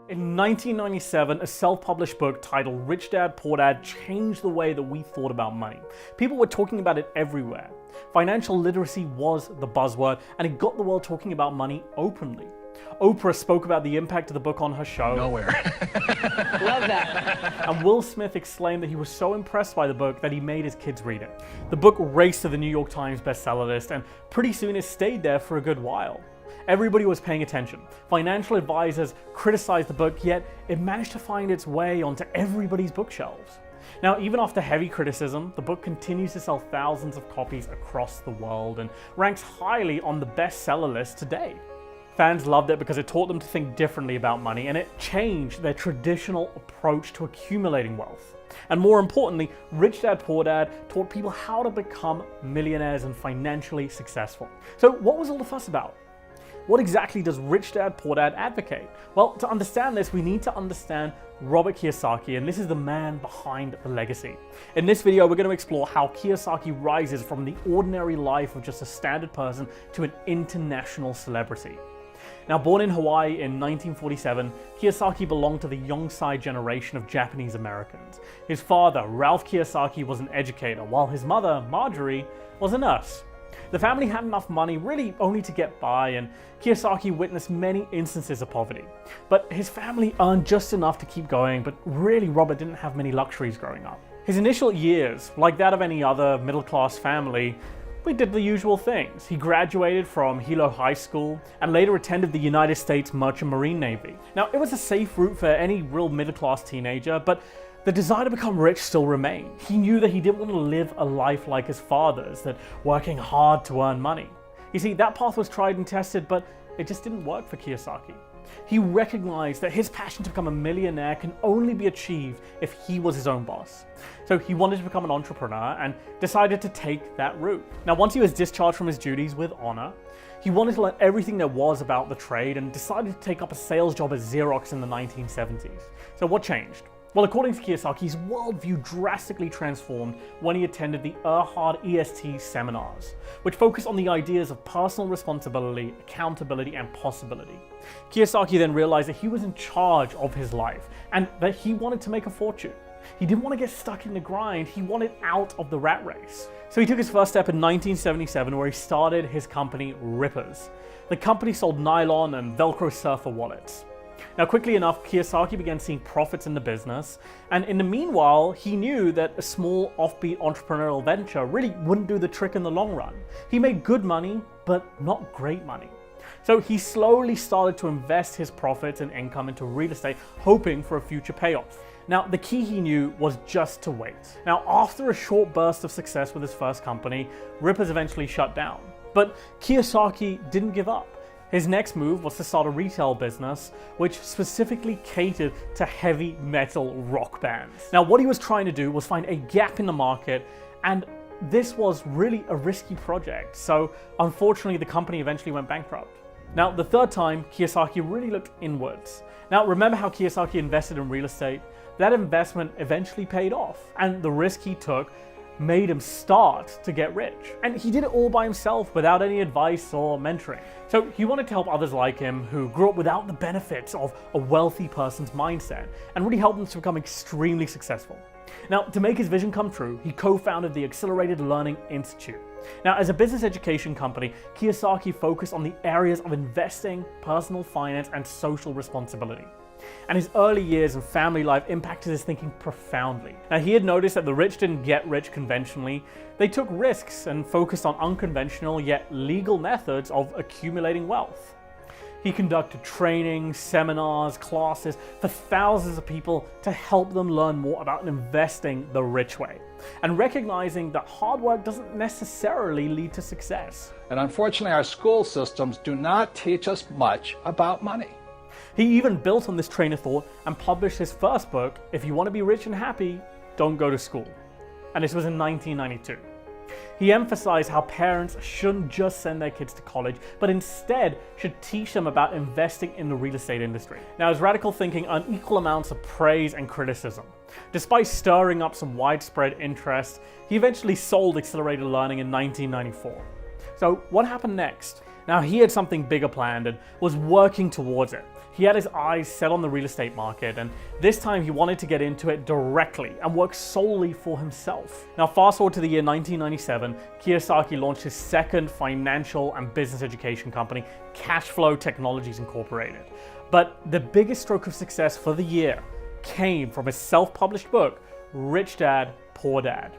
In 1997, a self-published book titled Rich Dad, Poor Dad changed the way that we thought about money. People were talking about it everywhere. Financial literacy was the buzzword, and it got the world talking about money openly. Oprah spoke about the impact of the book on her show. Nowhere. Love that. And Will Smith exclaimed that he was so impressed by the book that he made his kids read it. The book raced to the New York Times bestseller list, and pretty soon it stayed there for a good while. Everybody was paying attention. Financial advisors criticized the book, yet it managed to find its way onto everybody's bookshelves. Now, even after heavy criticism, the book continues to sell thousands of copies across the world and ranks highly on the bestseller list today. Fans loved it because it taught them to think differently about money, and it changed their traditional approach to accumulating wealth. And more importantly, Rich Dad Poor Dad taught people how to become millionaires and financially successful. So what was all the fuss about? What exactly does Rich Dad Poor Dad advocate? Well, to understand this, we need to understand Robert Kiyosaki, and this is the man behind the legacy. In this video, we're going to explore how Kiyosaki rises from the ordinary life of just a standard person to an international celebrity. Now, born in Hawaii in 1947, Kiyosaki belonged to the Yonsei generation of Japanese Americans. His father, Ralph Kiyosaki, was an educator, while his mother, Marjorie, was a nurse. The family had enough money really only to get by, and Kiyosaki witnessed many instances of poverty. But his family earned just enough to keep going, but really Robert didn't have many luxuries growing up. His initial years, like that of any other middle-class family, we did the usual things. He graduated from Hilo High School and later attended the United States Merchant Marine Navy. Now, it was a safe route for any real middle-class teenager, but the desire to become rich still remained. He knew that he didn't want to live a life like his father's, that working hard to earn money. You see, that path was tried and tested, but it just didn't work for Kiyosaki. He recognized that his passion to become a millionaire can only be achieved if he was his own boss. So he wanted to become an entrepreneur and decided to take that route. Now, once he was discharged from his duties with honor, he wanted to learn everything there was about the trade and decided to take up a sales job at Xerox in the 1970s. So what changed? Well, according to Kiyosaki, his worldview drastically transformed when he attended the Erhard EST seminars, which focused on the ideas of personal responsibility, accountability, and possibility. Kiyosaki then realized that he was in charge of his life and that he wanted to make a fortune. He didn't want to get stuck in the grind, he wanted out of the rat race. So he took his first step in 1977 where he started his company Rippers. The company sold nylon and Velcro surfer wallets. Now, quickly enough, Kiyosaki began seeing profits in the business, and in the meanwhile, he knew that a small offbeat entrepreneurial venture really wouldn't do the trick in the long run. He made good money, but not great money. So he slowly started to invest his profits and income into real estate, hoping for a future payoff. Now, the key he knew was just to wait. Now, after a short burst of success with his first company, Rippers eventually shut down. But Kiyosaki didn't give up. His next move was to start a retail business, which specifically catered to heavy metal rock bands. Now, what he was trying to do was find a gap in the market, and this was really a risky project. So, unfortunately, the company eventually went bankrupt. Now, the third time, Kiyosaki really looked inwards. Now, remember how Kiyosaki invested in real estate? That investment eventually paid off, and the risk he took made him start to get rich. And he did it all by himself without any advice or mentoring. So he wanted to help others like him who grew up without the benefits of a wealthy person's mindset and really help them to become extremely successful. Now, to make his vision come true, he co-founded the Accelerated Learning Institute. Now, as a business education company, Kiyosaki focused on the areas of investing, personal finance, and social responsibility. And his early years and family life impacted his thinking profoundly. Now, he had noticed that the rich didn't get rich conventionally. They took risks and focused on unconventional yet legal methods of accumulating wealth. He conducted training, seminars, classes for thousands of people to help them learn more about investing the rich way, and recognizing that hard work doesn't necessarily lead to success. And unfortunately, our school systems do not teach us much about money. He even built on this train of thought and published his first book, If You Want to Be Rich and Happy, Don't Go to School. And this was in 1992. He emphasized how parents shouldn't just send their kids to college, but instead should teach them about investing in the real estate industry. Now, his radical thinking earned equal amounts of praise and criticism. Despite stirring up some widespread interest, he eventually sold Accelerated Learning in 1994. So what happened next? Now, he had something bigger planned and was working towards it. he had his eyes set on the real estate market, and this time he wanted to get into it directly and work solely for himself. Now fast forward to the year 1997, Kiyosaki launched his second financial and business education company, Cashflow Technologies Incorporated. But the biggest stroke of success for the year came from his self-published book, Rich Dad, Poor Dad,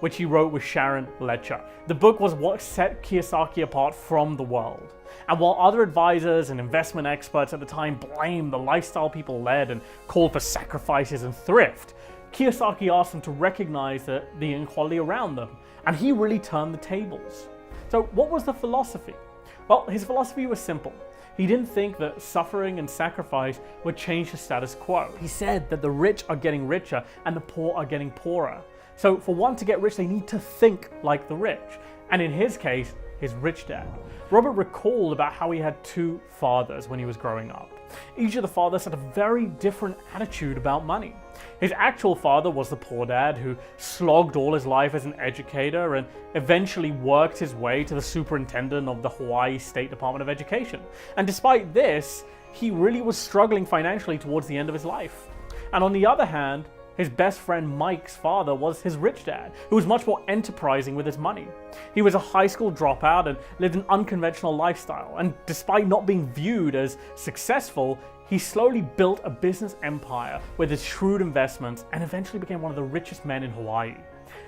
which he wrote with Sharon Lechter. The book was what set Kiyosaki apart from the world. And while other advisors and investment experts at the time blamed the lifestyle people led and called for sacrifices and thrift, Kiyosaki asked them to recognize the inequality around them, and he really turned the tables. So what was the philosophy? Well, his philosophy was simple. He didn't think that suffering and sacrifice would change the status quo. He said that the rich are getting richer and the poor are getting poorer. So for one to get rich, they need to think like the rich. And in his case, his rich dad. Robert recalled about how he had two fathers when he was growing up. Each of the fathers had a very different attitude about money. His actual father was the poor dad who slogged all his life as an educator and eventually worked his way to the superintendent of the Hawaii State Department of Education. And despite this, he really was struggling financially towards the end of his life. And on the other hand, his best friend Mike's father was his rich dad, who was much more enterprising with his money. He was a high school dropout and lived an unconventional lifestyle, and despite not being viewed as successful, he slowly built a business empire with his shrewd investments and eventually became one of the richest men in Hawaii.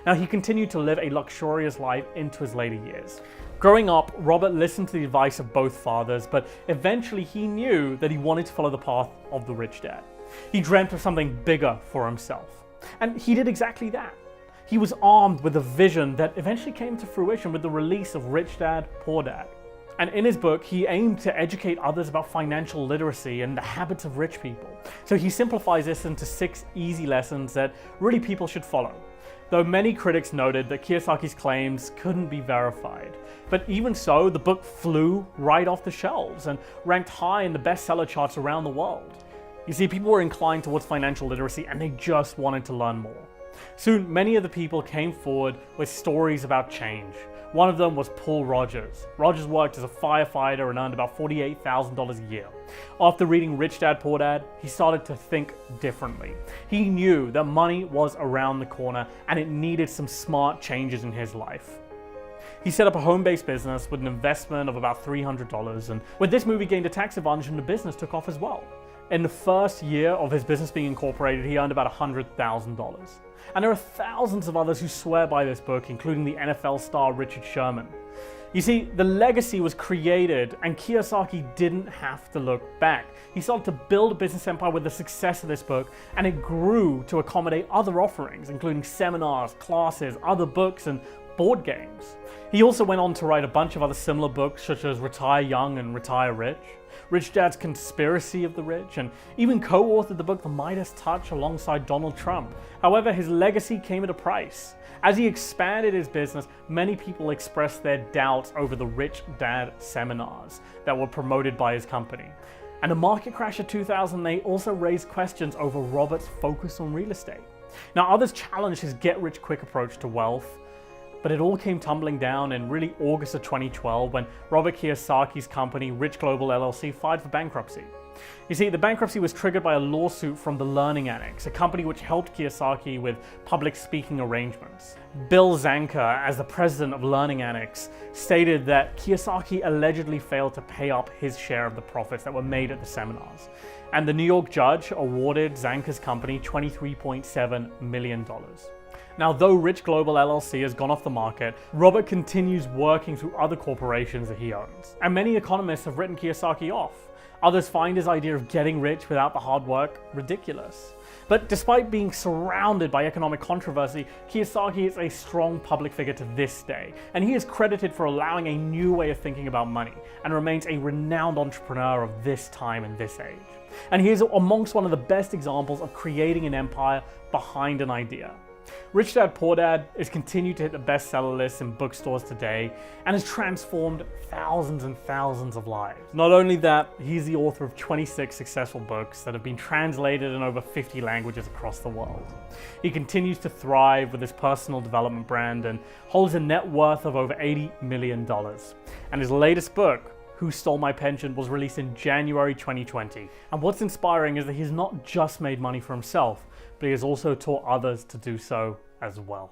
Now, he continued to live a luxurious life into his later years. Growing up, Robert listened to the advice of both fathers, but eventually he knew that he wanted to follow the path of the rich dad. He dreamt of something bigger for himself. And he did exactly that. He was armed with a vision that eventually came to fruition with the release of Rich Dad, Poor Dad. And in his book, he aimed to educate others about financial literacy and the habits of rich people. So he simplifies this into 6 easy lessons that really people should follow. Though many critics noted that Kiyosaki's claims couldn't be verified. But even so, the book flew right off the shelves and ranked high in the bestseller charts around the world. You see, people were inclined towards financial literacy and they just wanted to learn more. Soon, many of the people came forward with stories about change. One of them was Paul Rogers. Rogers worked as a firefighter and earned about $48,000 a year. After reading Rich Dad, Poor Dad, he started to think differently. He knew that money was around the corner and it needed some smart changes in his life. He set up a home-based business with an investment of about $300, and with this move he gained a tax advantage and the business took off as well. In the first year of his business being incorporated, he earned about $100,000. And there are thousands of others who swear by this book, including the NFL star Richard Sherman. You see, the legacy was created and Kiyosaki didn't have to look back. He started to build a business empire with the success of this book, and it grew to accommodate other offerings, including seminars, classes, other books, and board games. He also went on to write a bunch of other similar books, such as Retire Young and Retire Rich, Rich Dad's Conspiracy of the Rich, and even co-authored the book The Midas Touch alongside Donald Trump. However, his legacy came at a price. As he expanded his business, many people expressed their doubts over the Rich Dad seminars that were promoted by his company. And the market crash of 2008 also raised questions over Robert's focus on real estate. Now, others challenged his get-rich-quick approach to wealth, but it all came tumbling down in really August of 2012 when Robert Kiyosaki's company, Rich Global LLC, filed for bankruptcy. You see, the bankruptcy was triggered by a lawsuit from the Learning Annex, a company which helped Kiyosaki with public speaking arrangements. Bill Zanker, as the president of Learning Annex, stated that Kiyosaki allegedly failed to pay up his share of the profits that were made at the seminars. And the New York judge awarded Zanker's company $23.7 million. Now, though Rich Global LLC has gone off the market, Robert continues working through other corporations that he owns. And many economists have written Kiyosaki off. Others find his idea of getting rich without the hard work ridiculous. But despite being surrounded by economic controversy, Kiyosaki is a strong public figure to this day, and he is credited for allowing a new way of thinking about money, and remains a renowned entrepreneur of this time and this age. And he is amongst one of the best examples of creating an empire behind an idea. Rich Dad, Poor Dad has continued to hit the bestseller lists in bookstores today and has transformed thousands and thousands of lives. Not only that, he's the author of 26 successful books that have been translated in over 50 languages across the world. He continues to thrive with his personal development brand and holds a net worth of over $80 million. And his latest book, Who Stole My Pension was released in January 2020. And what's inspiring is that he's not just made money for himself, but he has also taught others to do so as well.